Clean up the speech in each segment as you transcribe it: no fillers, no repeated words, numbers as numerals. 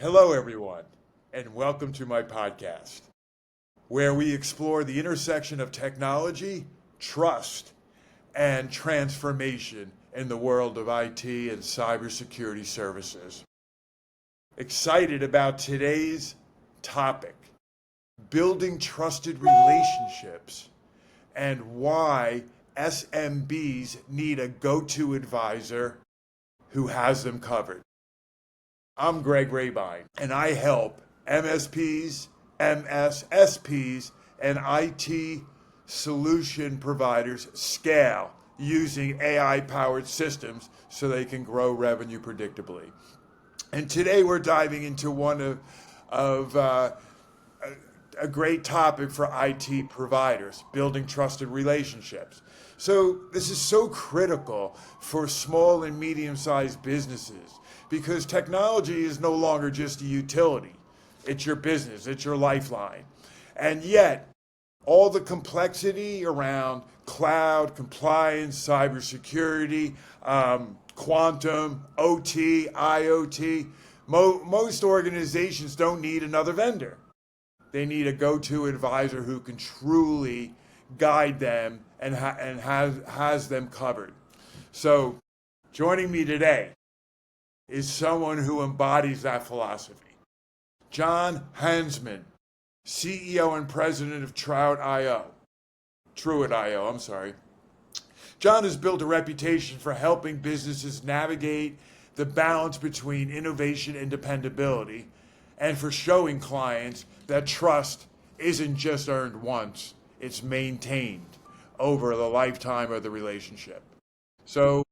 Hello, everyone, and welcome to my podcast, where we explore the intersection of technology, trust, and transformation in the world of IT and cybersecurity services. Excited about today's topic, building trusted relationships, and why SMBs need a go-to advisor who has them covered. I'm Greg Rabine, and I help MSPs, MSSPs, and IT solution providers scale using AI-powered systems so they can grow revenue predictably. And today we're diving into one of a great topic for IT providers, building trusted relationships. So this is so critical for small and medium-sized businesses because technology is no longer just a utility. It's your business, it's your lifeline. And yet, all the complexity around cloud, compliance, cybersecurity, quantum, OT, IoT, most organizations don't need another vendor. They need a go-to advisor who can truly guide them and has them covered. So joining me today is someone who embodies that philosophy. John Hansman, CEO and president of Truett.io, I'm sorry. John has built a reputation for helping businesses navigate the balance between innovation and dependability, and for showing clients that trust isn't just earned once, it's maintained over the lifetime of the relationship. So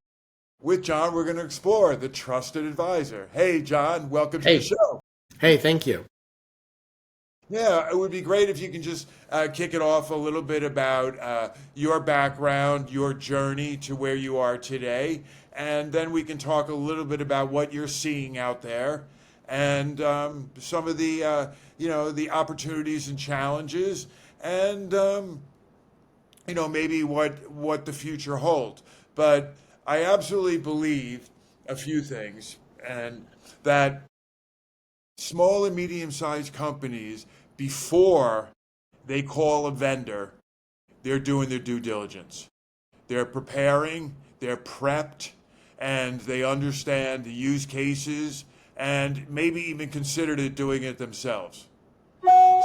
with John, we're going to explore the trusted advisor. Hey, John, welcome to the show. Hey, thank you. Yeah, it would be great if you can just kick it off a little bit about your background, your journey to where you are today, and then we can talk a little bit about what you're seeing out there and some of the the opportunities and challenges, and maybe what the future holds. But I absolutely believe a few things, and that small and medium-sized companies, before they call a vendor, they're doing their due diligence. They're preparing, they're prepped, and they understand the use cases and maybe even considered doing it themselves.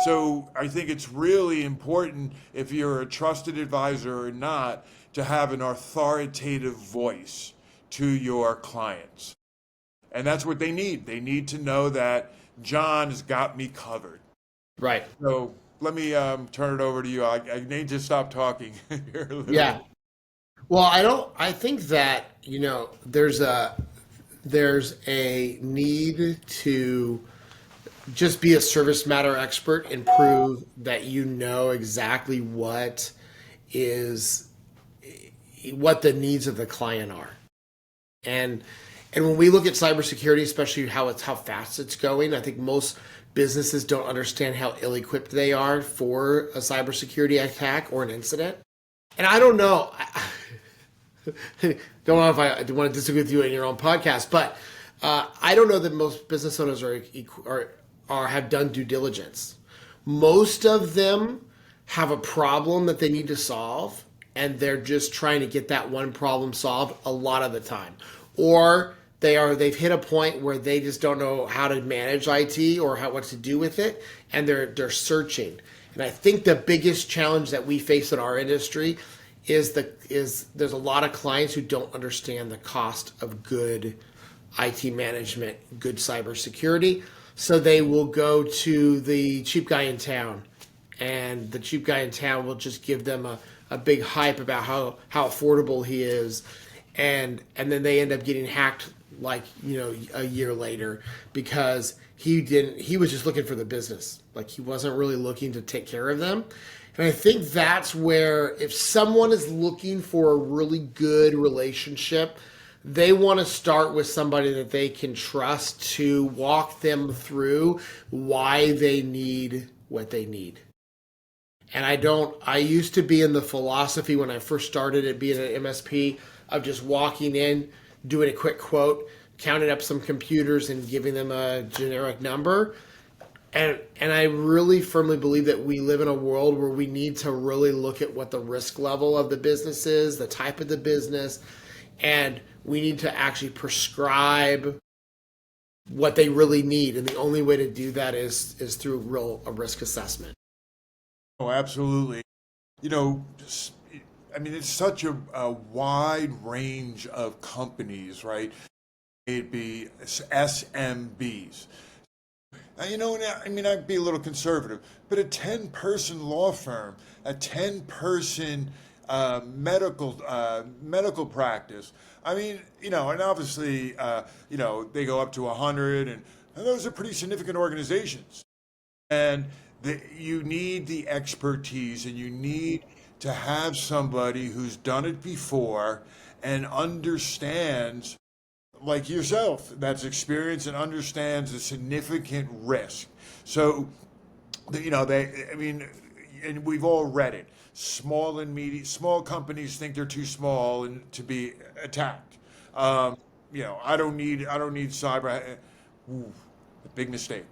So I think it's really important, if you're a trusted advisor or not, to have an authoritative voice to your clients. And that's what they need. They need to know that John has got me covered. Right. So let me turn it over to you. I need to stop talking here a little Yeah. bit. Well, I think that, there's a need to just be a service matter expert and prove that you know exactly what the needs of the client are. And when we look at cybersecurity, especially how fast it's going, I think most businesses don't understand how ill-equipped they are for a cybersecurity attack or an incident. And I don't know, don't know if I want to disagree with you in your own podcast, but I don't know that most business owners have done due diligence. Most of them have a problem that they need to solve, and they're just trying to get that one problem solved a lot of the time. Or they've hit a point where they just don't know how to manage IT or what to do with it, and they're searching. And I think the biggest challenge that we face in our industry is there's a lot of clients who don't understand the cost of good IT management, good cybersecurity. So they will go to the cheap guy in town, and the cheap guy in town will just give them a big hype about how affordable he is, and then they end up getting hacked a year later because he was just looking for the business. He wasn't really looking to take care of them. And I think that's where, if someone is looking for a really good relationship, they want to start with somebody that they can trust to walk them through why they need what they need. And I used to be in the philosophy when I first started at being an MSP of just walking in, doing a quick quote, counting up some computers and giving them a generic number. And I really firmly believe that we live in a world where we need to really look at what the risk level of the business is, the type of the business, and we need to actually prescribe what they really need. And the only way to do that is through a risk assessment. Oh, absolutely. You know, I mean, it's such a wide range of companies, right? It'd be SMBs. You know, I mean, I'd be a little conservative, but a 10-person law firm, a 10-person medical practice. I mean, you know, and obviously, you know, they go up to 100, and those are pretty significant organizations. And you need the expertise, and you need to have somebody who's done it before and understands, like yourself, that's experienced and understands the significant risk. So, you know, I mean, and we've all read it. Small companies think they're too small and to be attacked. You know, I don't need cyber. Ooh, a big mistake.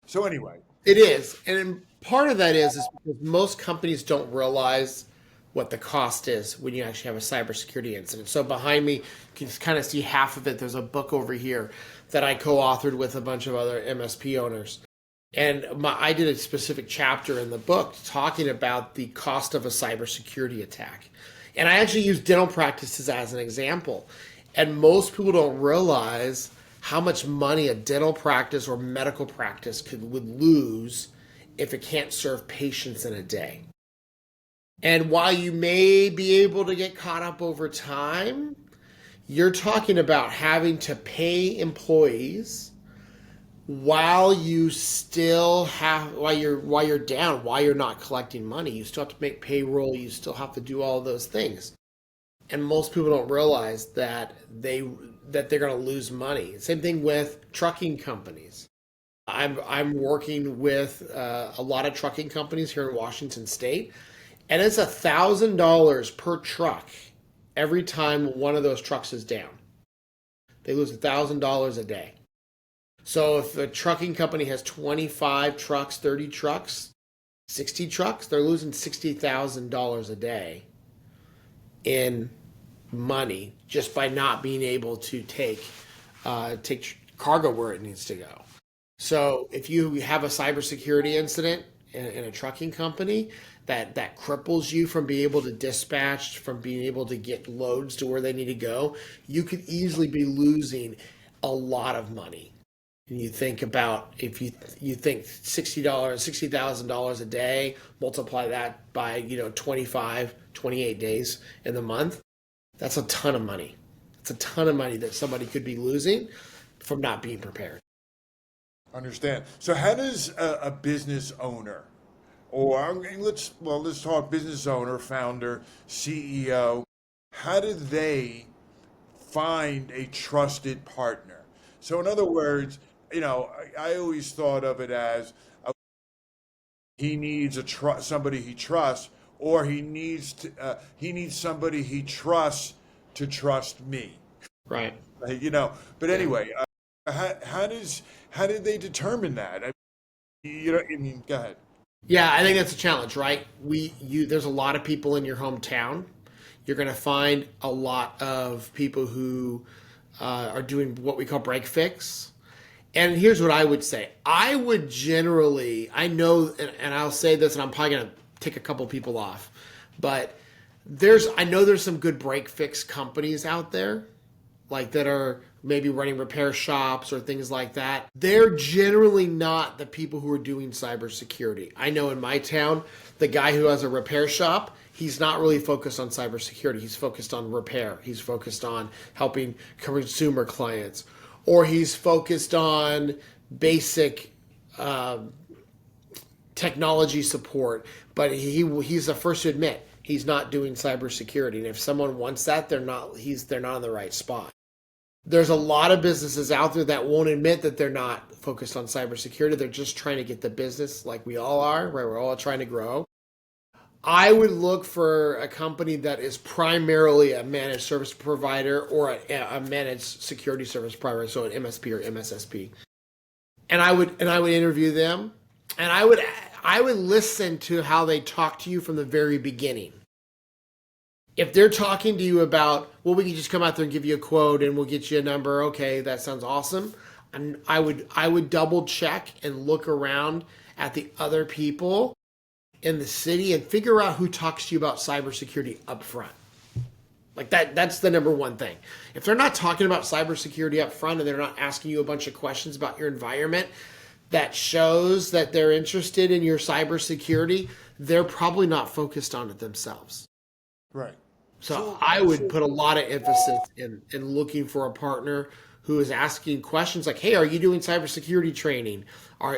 So anyway, It is. And part of that is because most companies don't realize what the cost is when you actually have a cybersecurity incident. So behind me, you can kind of see half of it. There's a book over here that I co-authored with a bunch of other MSP owners. And I did a specific chapter in the book talking about the cost of a cybersecurity attack. And I actually use dental practices as an example. And most people don't realize how much money a dental practice or medical practice would lose if it can't serve patients in a day. And while you may be able to get caught up over time, you're talking about having to pay employees while you still have, while you're down, while you're not collecting money. You still have to make payroll. You still have to do all those things. And most people don't realize that they're going to lose money. Same thing with trucking companies. I'm working with a lot of trucking companies here in Washington State, and it's $1,000 per truck every time one of those trucks is down. They lose $1,000 a day. So if a trucking company has 25 trucks, 30 trucks, 60 trucks, they're losing $60,000 a day in money just by not being able to take cargo where it needs to go. So if you have a cybersecurity incident in a trucking company that cripples you from being able to dispatch, from being able to get loads to where they need to go, you could easily be losing a lot of money. And you think about, if you think $60,000 a day, multiply that by 25, 28 days in the month, that's a ton of money. It's a ton of money that somebody could be losing from not being prepared. understand. So how does a business owner, or let's talk business owner, founder, CEO, how do they find a trusted partner? So in other words, I always thought of it as he needs somebody he trusts, or he needs somebody he trusts to trust me. Right. But anyway, how did they determine that? I mean, go ahead. Yeah, I think that's a challenge, right? There's a lot of people in your hometown. You're going to find a lot of people who are doing what we call break fix. And here's what I would say. I would generally, I know, and I'll say this, and I'm probably going to tick a couple people off, but I know there's some good break fix companies out there, like that are maybe running repair shops or things like that. They're generally not the people who are doing cybersecurity. I know in my town, the guy who has a repair shop, he's not really focused on cybersecurity. He's focused on repair. He's focused on helping consumer clients, or he's focused on basic technology support. He's the first to admit he's not doing cybersecurity. And if someone wants that, they're not in the right spot. There's a lot of businesses out there that won't admit that they're not focused on cybersecurity. They're just trying to get the business, like we all are, right? We're all trying to grow. I would look for a company that is primarily a managed service provider or a managed security service provider, so an MSP or MSSP. And I would interview them, and I would listen to how they talk to you from the very beginning. If they're talking to you about, well, we can just come out there and give you a quote and we'll get you a number, okay, that sounds awesome. And I would double check and look around at the other people in the city and figure out who talks to you about cybersecurity up front. Like that's the number one thing. If they're not talking about cybersecurity up front and they're not asking you a bunch of questions about your environment, that shows that they're interested in your cybersecurity, they're probably not focused on it themselves. Right. So I would put a lot of emphasis in looking for a partner who is asking questions like, hey, are you doing cybersecurity training?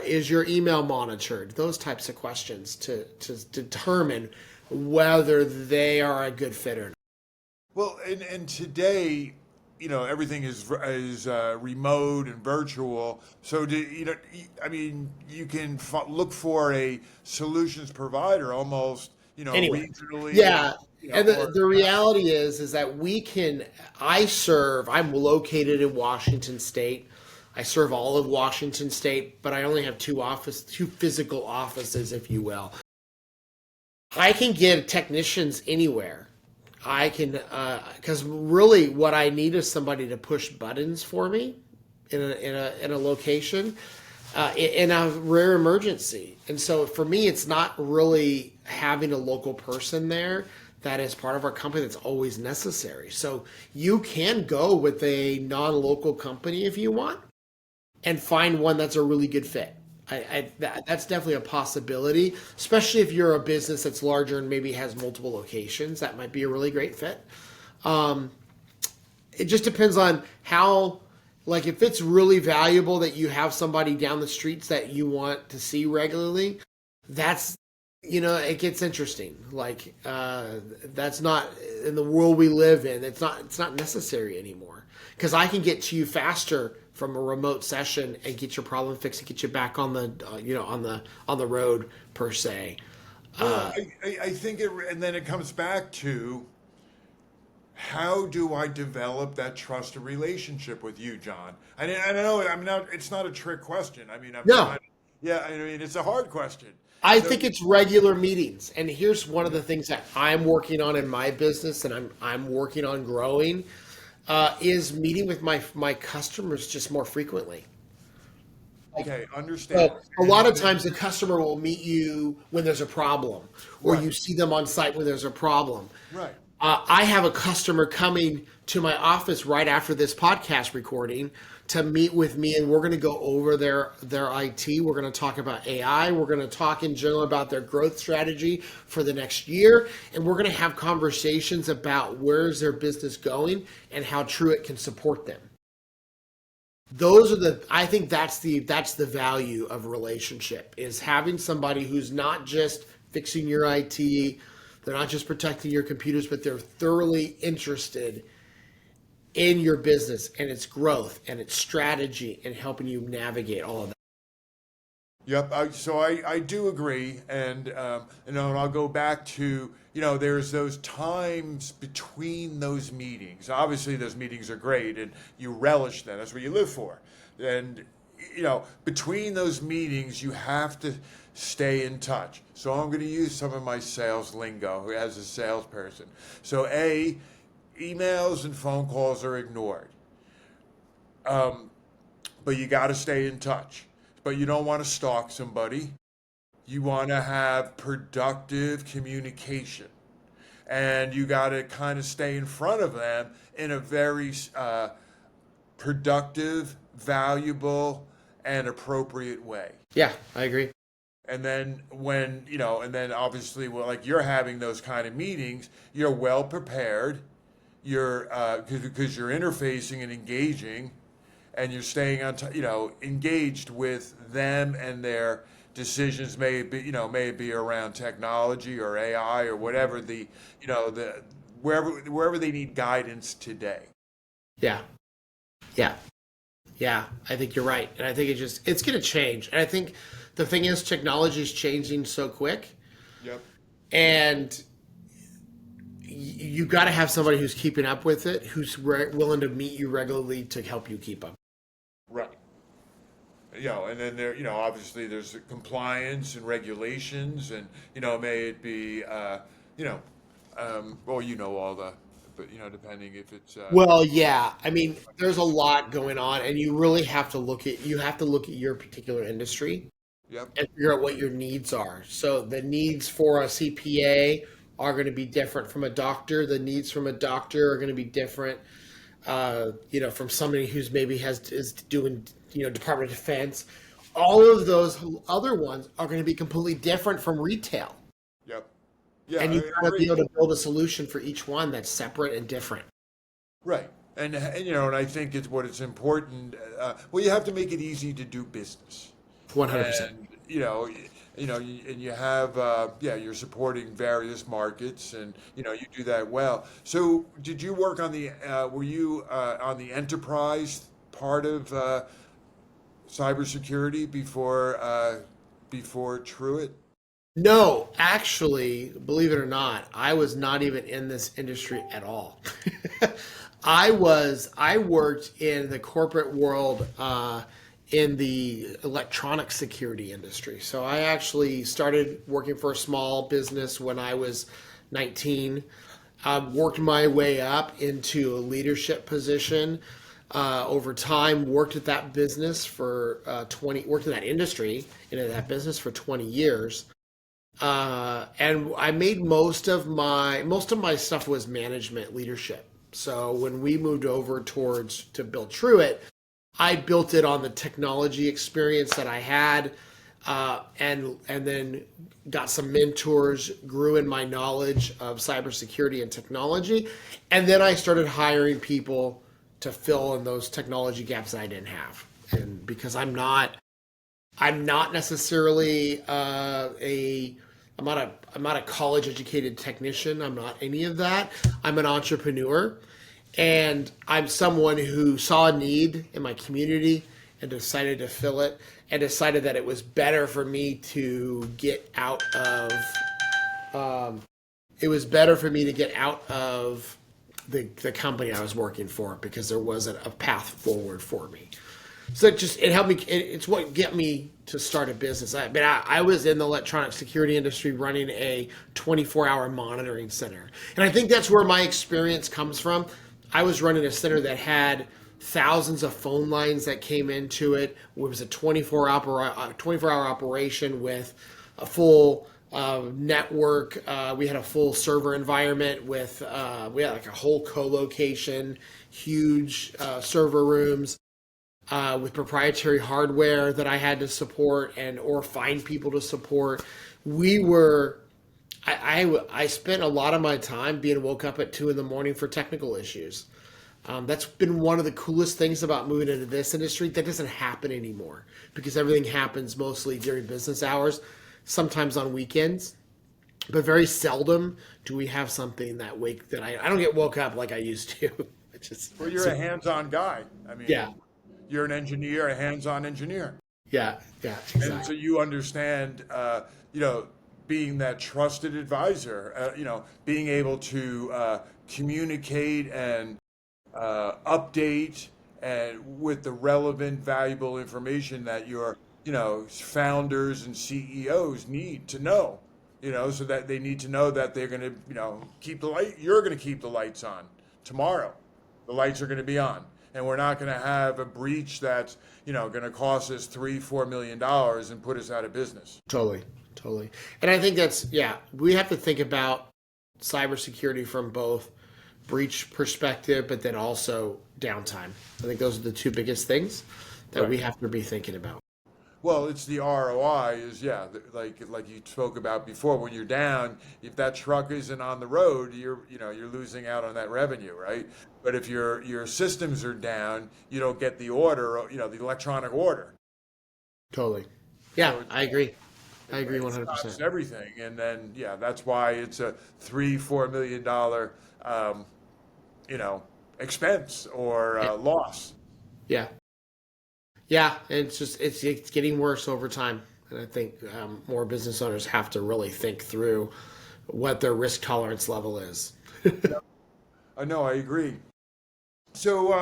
Is your email monitored? Those types of questions to determine whether they are a good fit or not. Well, and today, everything is remote and virtual. So, you can look for a solutions provider almost, Anyway, regionally. yeah. And Or the reality is that I'm located in Washington State. I serve all of Washington State, but I only have two physical offices, if you will. I can get technicians anywhere. I can, because really what I need is somebody to push buttons for me in a location, in a rare emergency. And so for me, it's not really having a local person there that is part of our company that's always necessary. So you can go with a non-local company if you want and find one that's a really good fit. That's definitely a possibility, especially if you're a business that's larger and maybe has multiple locations. That might be a really great fit. It just depends on how, like, if it's really valuable that you have somebody down the streets that you want to see regularly, that's, it gets interesting. Like, that's not in the world we live in. It's not necessary anymore because I can get to you faster from a remote session and get your problem fixed and get you back on the on the road per se. well, I think and then it comes back to how do I develop that trusted relationship with you, John? I know it's not a trick question. No, Yeah, it's a hard question. I So, think it's regular meetings. And here's one of the things that I'm working on in my business and I'm working on growing is meeting with my customers just more frequently. okay, understand. So a lot of times the customer will meet you when there's a problem, or Right, you see them on site when there's a problem. right. I have a customer coming to my office right after this podcast recording to meet with me, and we're going to go over their IT. We're going to talk about AI. We're going to talk in general about their growth strategy for the next year, and we're going to have conversations about where's their business going and how Truett can support them. I think that's the value of relationship, is having somebody who's not just fixing your IT, they're not just protecting your computers, but they're thoroughly interested in your business and its growth and its strategy and helping you navigate all of that. Yep. I do agree, and I'll go back to there's those times between those meetings. Obviously, those meetings are great, and you relish them. That's what you live for. And between those meetings, you have to stay in touch. So I'm going to use some of my sales lingo as a salesperson. So emails and phone calls are ignored, but you got to stay in touch. But you don't want to stalk somebody. You want to have productive communication. And you got to kind of stay in front of them in a very productive, valuable, and appropriate way. Yeah, I agree. And then and then obviously, well, like you're having those kind of meetings, you're well prepared. You're because you're interfacing and engaging, and you're staying engaged with them and their decisions. May it be around technology or AI or whatever the wherever they need guidance today. Yeah, yeah, yeah. I think you're right, and I think it's going to change. And I think the thing is, technology is changing so quick. Yep. And you got to have somebody who's keeping up with it, who's willing to meet you regularly to help you keep up. Right. And then there, obviously there's compliance and regulations, and may it be, well, all the, but depending if it's, Well, yeah. I mean, there's a lot going on, and you really have to look at your particular industry yep, and figure out what your needs are. So the needs for a CPA are going to be different from a doctor. The needs from a doctor are going to be different, from somebody who's maybe is doing, Department of Defense. All of those other ones are going to be completely different from retail. yep, yeah, And I you've got to be agree. able to build a solution for each one that's separate and different. Right. And I think it's important. Well, you have to make it easy to do business. 100%. And and you have you're supporting various markets, and you do that well. So did you work on the were you on the enterprise part of cybersecurity before Truett? No, actually, believe it or not, I was not even in this industry at all. I worked in the corporate world in the electronic security industry. So I actually started working for a small business when I was 19. Worked my way up into a leadership position. Over time, worked at that business for worked in that industry, into that business for 20 years. And I made most of my stuff was management leadership. So when we moved over to build Truett, I built it on the technology experience that I had, and then got some mentors, grew in my knowledge of cybersecurity and technology, and then I started hiring people to fill in those technology gaps that I didn't have. And because I'm not necessarily I'm not a college educated technician. I'm not any of that. I'm an entrepreneur, and I'm someone who saw a need in my community and decided to fill it, and decided that it was better for me to get out of the company I was working for, because there wasn't a path forward for me. So it helped me. It's what get me to start a business. I was in the electronic security industry running a 24-hour monitoring center, and I think that's where my experience comes from. I was running a center that had thousands of phone lines that came into it. It was a 24-hour operation with a full network. We had a full server environment with we had like a whole co-location, huge server rooms. With proprietary hardware that I had to support or find people to support. I spent a lot of my time being woke up at 2 a.m. for technical issues. That's been one of the coolest things about moving into this industry. That doesn't happen anymore because everything happens mostly during business hours, sometimes on weekends, but very seldom do we have something that I don't get woke up like I used to. Well, you're a hands-on guy. I mean, Yeah, you're an engineer, a hands-on engineer. yeah, And so exactly. you understand, being that trusted advisor, being able to communicate and update and with the relevant, valuable information that your, founders and CEOs need to know, so that they need to know that they're going to, keep the light. You're going to keep the lights on tomorrow. The lights are going to be on, and we're not going to have a breach that's, going to cost us $3-4 million and put us out of business. Totally, totally. And I think we have to think about cybersecurity from both breach perspective, but then also downtime. I think those are the two biggest things that Right. we have to be thinking about. Well, it's the ROI is like you spoke about before. When you're down, if that truck isn't on the road, you're losing out on that revenue, right? But if your systems are down, you don't get the order, the electronic order. Totally. Yeah, So I agree. I it, agree it stops 100%. everything, and then that's why it's a $3-4 million, um, expense or Yeah. loss. Yeah. Yeah. And it's getting worse over time. And I think more business owners have to really think through what their risk tolerance level is. I know, I agree. So,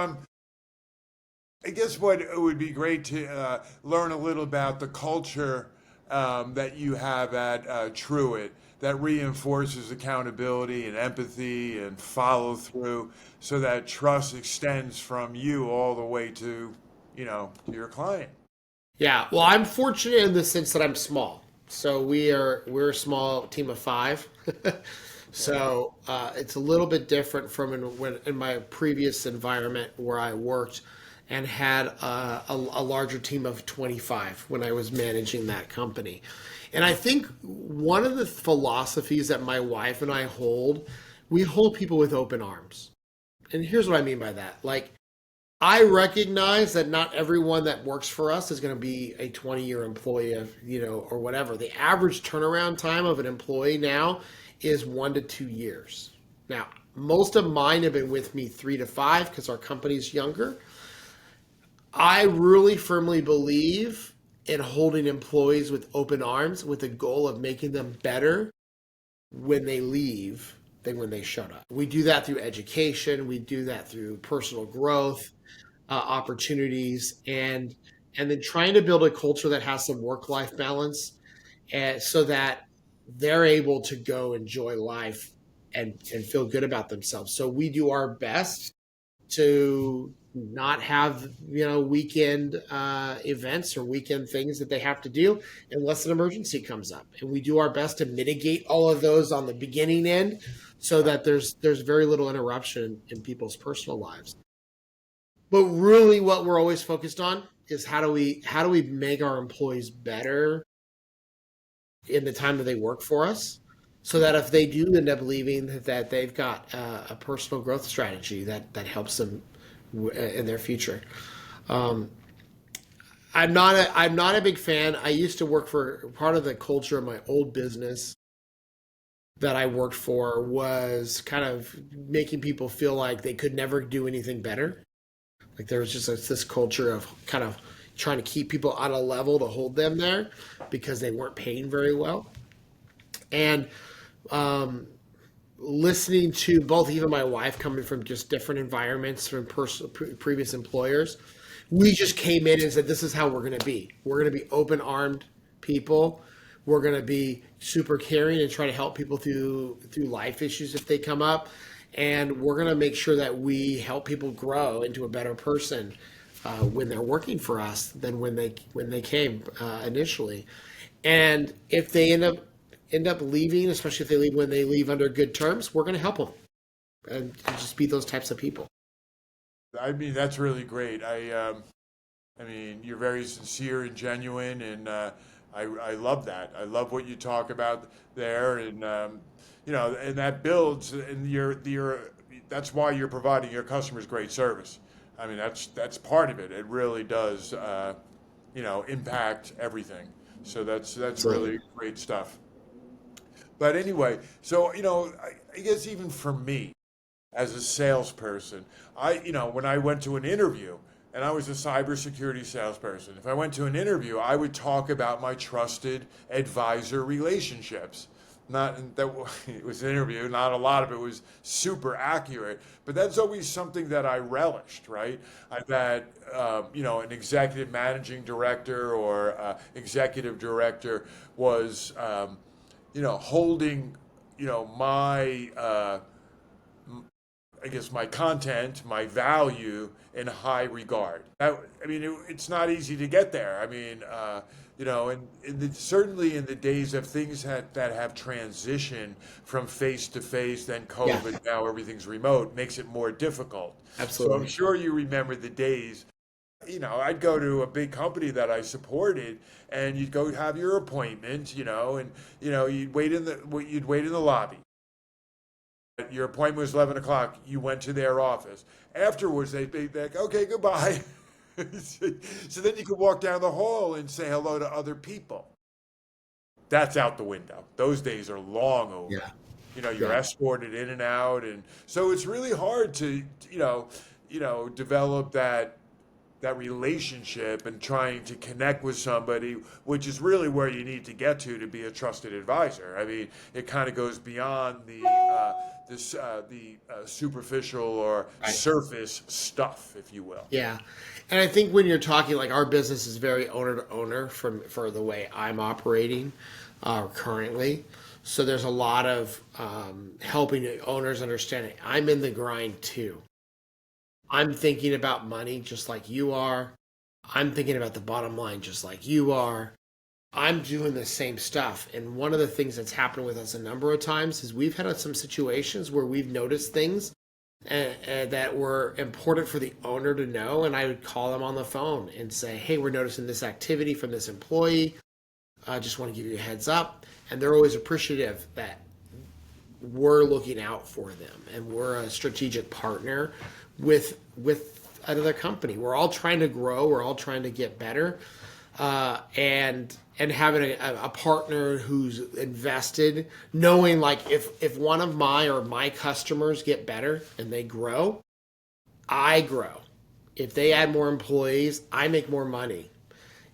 I guess what it would be great to learn a little about the culture that you have at Truett that reinforces accountability and empathy and follow through, so that trust extends from you all the way to, to your client. Yeah, well, I'm fortunate in the sense that I'm small. So we're a small team of five. So it's a little bit different from in my previous environment where I worked and had a larger team of 25 when I was managing that company. And I think one of the philosophies that my wife and I hold, we hold people with open arms. And here's what I mean by that. Like, I recognize that not everyone that works for us is going to be a 20-year employee of, or whatever. The average turnaround time of an employee now is 1 to 2 years. Now, most of mine have been with me 3 to 5 because our company's younger. I really firmly believe in holding employees with open arms with the goal of making them better when they leave than when they showed up. We do that through education. We do that through personal growth, opportunities, and then trying to build a culture that has some work-life balance, and so that they're able to go enjoy life and feel good about themselves. So we do our best to not have weekend events or weekend things that they have to do unless an emergency comes up, and we do our best to mitigate all of those on the beginning end so that there's very little interruption in people's personal lives. But really what we're always focused on is how do we make our employees better in the time that they work for us, so that if they do end up leaving, that they've got a personal growth strategy that helps them in their future. Um, I'm not a big fan. I used to work for part of the culture of my old business that I worked for was kind of making people feel like they could never do anything better. Like there was just this culture of kind of trying to keep people on a level to hold them there because they weren't paying very well. And um, listening to both, even my wife coming from just different environments from previous employers, we just came in and said, this is how we're going to be. We're going to be open armed people. We're going to be super caring and try to help people through life issues if they come up. And we're going to make sure that we help people grow into a better person when they're working for us than when they came initially. And if they end up leaving, especially if they leave when they leave under good terms, we're going to help them and just be those types of people. I mean, that's really great. I mean, you're very sincere and genuine, and I love that. I love what you talk about there, and and that builds, and that's why you're providing your customers great service. I mean, that's part of it. It really does, impact everything. So that's Absolutely. really great stuff. But anyway, so I guess even for me, as a salesperson. When I went to an interview, and I was a cybersecurity salesperson, if I went to an interview, I would talk about my trusted advisor relationships. Not that it was an interview, not a lot of it was super accurate, but that's always something that I relished, right? That an executive managing director or executive director was, holding, my I guess my content, my value in high regard. It's not easy to get there. I mean, certainly in the days of things that have transitioned from face to face, then Yeah, COVID, now everything's remote, makes it more difficult. So I'm absolutely. sure you remember the days. I'd go to a big company that I supported, and you'd go have your appointment, and you'd wait in the lobby. Your appointment was 11 o'clock. You went to their office. Afterwards, they'd be like, okay, goodbye. So then you could walk down the hall and say hello to other people. That's out the window. Those days are long over. Yeah, You're yeah, escorted in and out. And so it's really hard to, develop that, that relationship and trying to connect with somebody, which is really where you need to get to be a trusted advisor. I mean, it kind of goes beyond the superficial or Right. surface stuff, if you will. Yeah. And I think when you're talking, like, our business is very owner to owner for the way I'm operating currently. So there's a lot of helping owners understand it. I'm in the grind too. I'm thinking about money just like you are. I'm thinking about the bottom line just like you are. I'm doing the same stuff. And one of the things that's happened with us a number of times is we've had some situations where we've noticed things that were important for the owner to know. And I would call them on the phone and say, hey, we're noticing this activity from this employee. I just want to give you a heads up. And they're always appreciative that we're looking out for them and we're a strategic partner with another company. We're all trying to grow. We're all trying to get better. And having a partner who's invested, knowing like if one of my customers get better and they grow, I grow. If they add more employees, I make more money.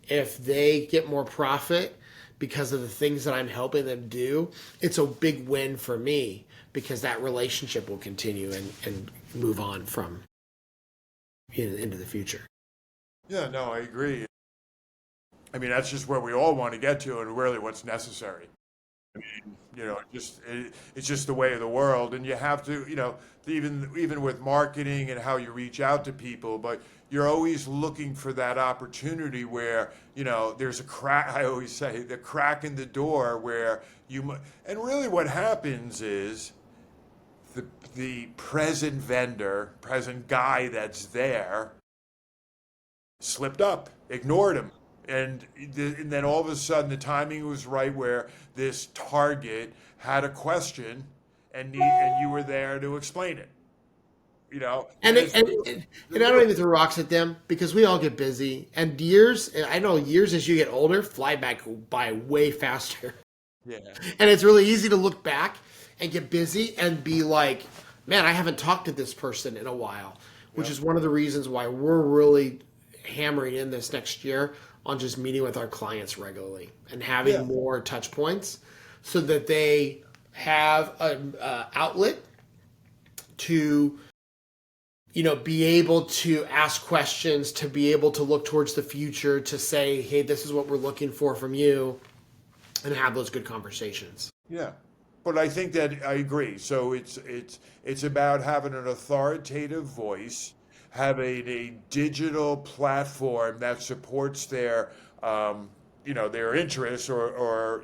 If they get more profit because of the things that I'm helping them do, it's a big win for me because that relationship will continue and move on from into the future. Yeah, no, I agree. I mean, that's just where we all want to get to, and really what's necessary. It's just the way of the world, and you have to, even with marketing and how you reach out to people, but you're always looking for that opportunity where there's a crack. I always say the crack in the door where and really what happens is the present guy that's there slipped up, ignored him. And then all of a sudden, the timing was right where this target had a question, and you were there to explain it. And I don't even throw rocks at them because we all get busy. And I know years as you get older fly by way faster. Yeah. And it's really easy to look back and get busy and be like, man, I haven't talked to this person in a while, which is one of the reasons why we're really hammering in this next year on just meeting with our clients regularly and having more touch points so that they have an outlet to be able to ask questions, to be able to look towards the future, to say, hey, this is what we're looking for from you, and have those good conversations. Yeah. But I think that I agree. So it's about having an authoritative voice, having a digital platform that supports their interests or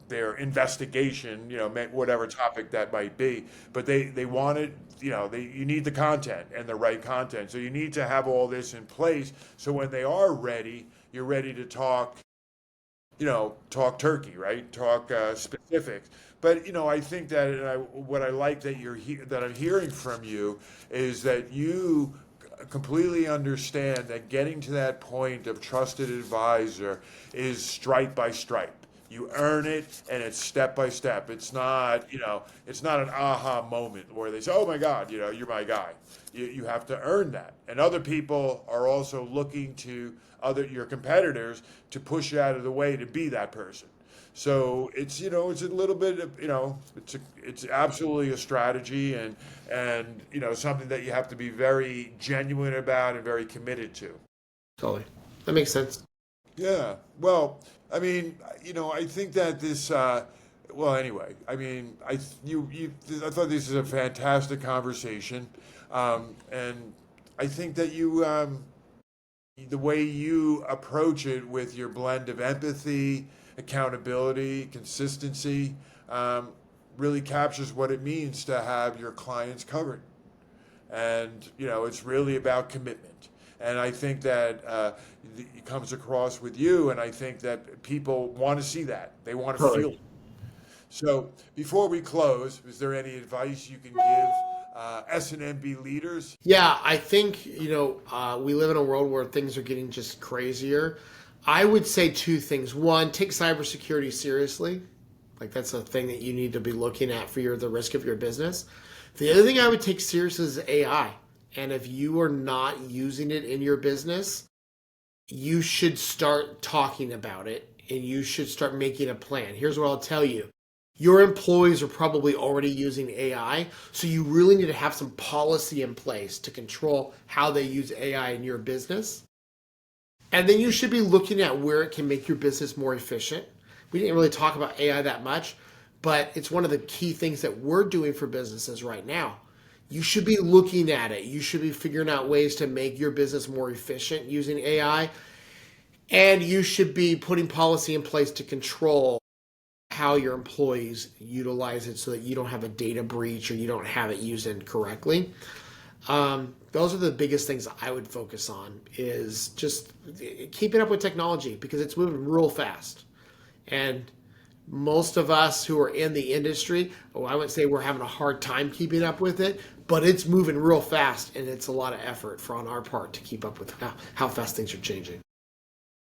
their investigation, whatever topic that might be. But they want it. You need the content and the right content. So you need to have all this in place. So when they are ready, you're ready to talk. Talk turkey, right? Talk specifics. But I think that what I like that I'm hearing from you is that you completely understand that getting to that point of trusted advisor is stripe by stripe. You earn it, and it's step by step. It's not an aha moment where they say, "Oh my God, you're my guy." You have to earn that, and other people are also looking to your competitors to push you out of the way to be that person. So it's a little bit of it's absolutely a strategy and something that you have to be very genuine about and very committed to. Totally, that makes sense. Yeah. Well, I mean, I think that this. Well, anyway, I mean, I thought this is a fantastic conversation, and I think that the way you approach it with your blend of empathy, accountability, consistency, really captures what it means to have your clients covered. And it's really about commitment. And I think that it comes across with you, and I think that people want to see that. They want to feel it. So before we close, is there any advice you can give S&MB leaders? Yeah, I think, we live in a world where things are getting just crazier. I would say two things. One, take cybersecurity seriously. Like, that's a thing that you need to be looking at for the risk of your business. The other thing I would take seriously is AI. And if you are not using it in your business, you should start talking about it and you should start making a plan. Here's what I'll tell you. Your employees are probably already using AI, so you really need to have some policy in place to control how they use AI in your business. And then you should be looking at where it can make your business more efficient. We didn't really talk about AI that much, but it's one of the key things that we're doing for businesses right now. You should be looking at it. You should be figuring out ways to make your business more efficient using AI. And you should be putting policy in place to control how your employees utilize it so that you don't have a data breach or you don't have it used incorrectly. Those are the biggest things I would focus on, is just keeping up with technology, because it's moving real fast. And most of us who are in the industry, I wouldn't say we're having a hard time keeping up with it, but it's moving real fast, and it's a lot of effort on our part to keep up with how fast things are changing.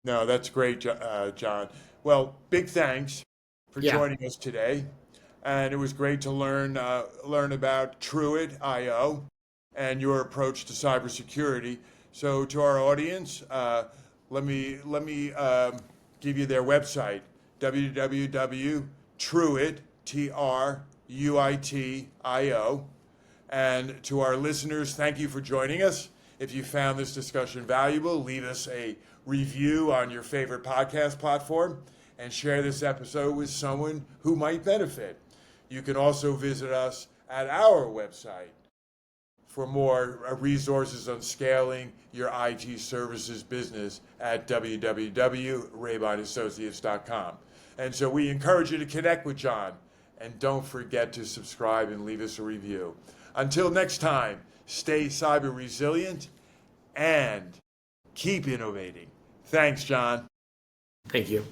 No, that's great, John. Well, big thanks for Yeah. joining us today, and it was great to learn about Truit.io and your approach to cybersecurity. So, to our audience, let me give you their website: www.truit.io. And to our listeners, thank you for joining us. If you found this discussion valuable, leave us a review on your favorite podcast platform and share this episode with someone who might benefit. You can also visit us at our website for more resources on scaling your IT services business at www.raybinassociates.com. And so we encourage you to connect with John, and don't forget to subscribe and leave us a review. Until next time, stay cyber resilient and keep innovating. Thanks, John. Thank you.